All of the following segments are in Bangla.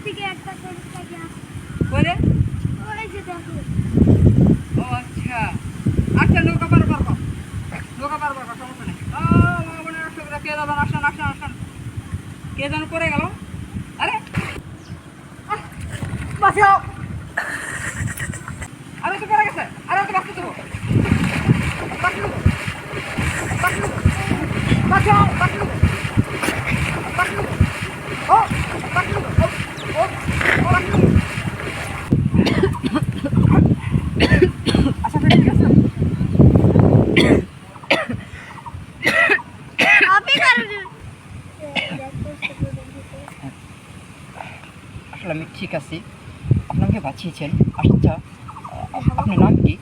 থেকে একটা করে লাগে আসে বলে ওই যে দেখো ও আচ্ছা আচ্ছা নৌকা পার পারবো নৌকা পার পারবো সমস্যা নেই ও মনে রাখছো কে যাবেন আসেন আসেন আসেন কে যেন পড়ে গেল আরে বাঁচাও আরে তো পড়ে গেছে আরে তো বাঁচতে দেবো বাঁচাও বাঁচাও বাঁচাও বাঁচাও ও বাঁচাও ও বাঁচাও আচ্ছা ঠিক আছে আপনি কারণ আসলে আমি ঠিক আছি আপনাকে বাঁচিয়েছেন আচ্ছা আপনার নাম কি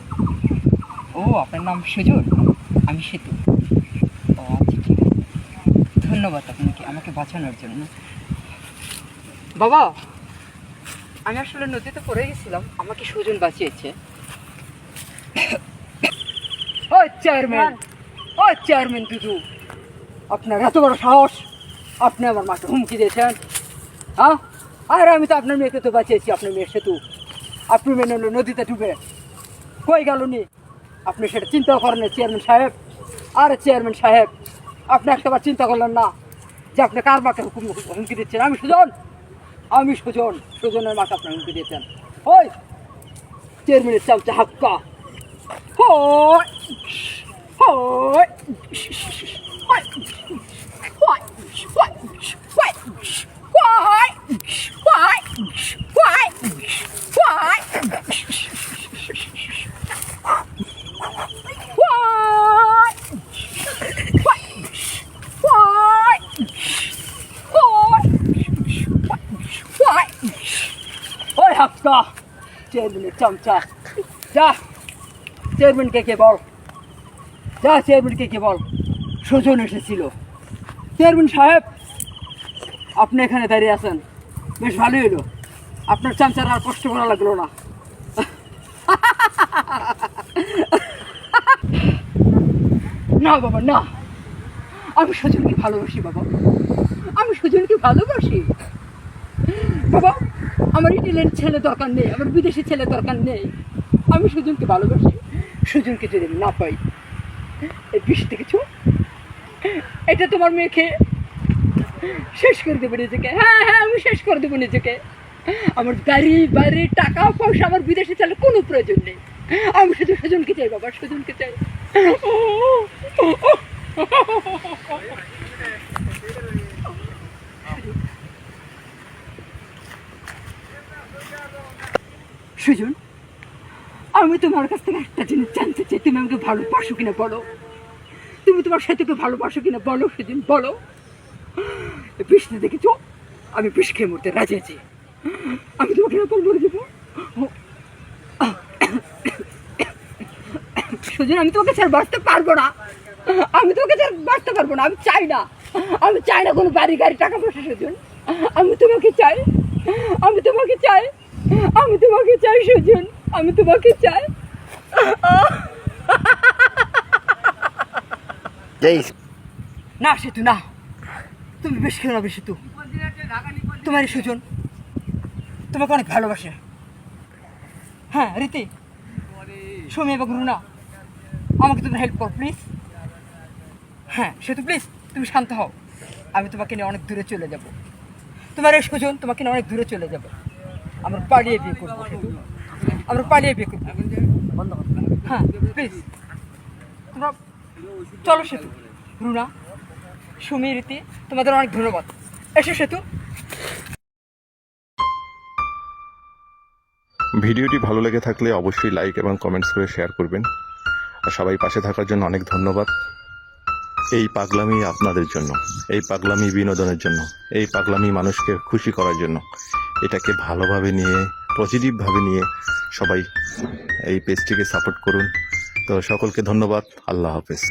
ও আপনার নাম সুজন আমি সেতু ও আচ্ছা ঠিক আছে ধন্যবাদ আপনাকে আমাকে বাঁচানোর জন্য বাবা আমি আসলে নদীতে পড়ে গেছিলাম আমাকে সুজন বাঁচিয়েছে ও চেয়ারম্যান দুদু আপনার এত বড় সাহস আপনি আমার মাকে হুমকি দিয়েছেন হ্যাঁ আর আমি তো আপনার মেয়েকে তো বাঁচিয়েছি আপনার মেয়ের সেতু আপনি মেনে নিল নদীতে ডুবে কই গেল নি আপনি সেটা চিন্তা করেন না চেয়ারম্যান সাহেব আর চেয়ারম্যান সাহেব আপনি একটাবার চিন্তা করলেন না যে আপনি কার মাকে হুমকি দিচ্ছেন আমি সুজনের মাকে আপনার হুমকি দিয়েছেন ওই চেয়ারম্যানের চামচা হাক্কা হয় হয় ওই হাক্কা চেয়ারম্যানের চামচা যা চেয়ারম্যানকে কে বল সুজন এসেছিল চেয়ারম্যান সাহেব আপনি এখানে দাঁড়িয়ে আছেন বেশ ভালোই হলো আপনার চামচার আর কষ্ট করা লাগলো না না বাবা না আমি সুজনকে ভালোবাসি বাবা বাবা আমার ইটালিয়ান ছেলে দরকার নেই আমার বিদেশি ছেলে দরকার নেই আমি সুজনকে ভালোবাসি সুজনকে যদি আমি না পাই এই বিষ দেখেছো এটা তোমার মেয়েকে শেষ করে দেবো নিজেকে হ্যাঁ আমি শেষ করে দেবো নিজেকে আমার গাড়ি বাড়ি টাকা পয়সা আমার বিদেশি ছেলে কোনো প্রয়োজন নেই আমি শুধু সুজনকে চাই বাবা সুজনকে চাই সুজন আমি তোমার কাছ থেকে একটা জিনিস জানতে চাই তুমি আমাকে ভালোবাসো কিনা বলো তুমি তোমার সাথে ভালোবাসো কিনা বলো সুজন বলো বিষটা দেখেছো আমি বিষ খেয়ে মরতে রাজি আছি আমি তোমাকে এরকম মরে যাবো সুজন আমি তোমাকে ছাড়া বাঁচতে পারবো না আমি চাই না কোনো বাড়ি গাড়ি টাকা পয়সা সুজন আমি তোমাকে চাই সুজন আমি তোমাকে চাই না সেতু না তুমি বেশ খেলো না বেশি তু তোমার সুজন তোমাকে অনেক ভালোবাসে হ্যাঁ রীতি সুমি এবং রুনা আমাকে তুমি হেল্প করো প্লিজ হ্যাঁ সেতু প্লিজ তুমি শান্ত হও আমি তোমাকে নিয়ে অনেক দূরে চলে যাব তোমার এই সুজন তোমাকে নিয়ে অনেক দূরে চলে যাব আমরা পালিয়ে বিয়ে করবো সেতু বন্ধ হ্যাঁ প্লিজ তোমরা চলো সেতু রুনা সুমি রীতি তোমাদের অনেক ধন্যবাদ এসো সেতু ভিডিওটি ভালো লেগে থাকলে অবশ্যই লাইক এবং কমেন্টস করে শেয়ার করবেন আর সবাই পাশে থাকার জন্য অনেক ধন্যবাদ এই পাগলামি আপনাদের জন্য এই পাগলামি বিনোদনের জন্য এই পাগলামি মানুষকে খুশি করার জন্য এটাকে ভালোভাবে নিয়ে পজিটিভভাবে নিয়ে সবাই এই পেজটিকে সাপোর্ট করুন তো সকলকে ধন্যবাদ আল্লাহ হাফেজ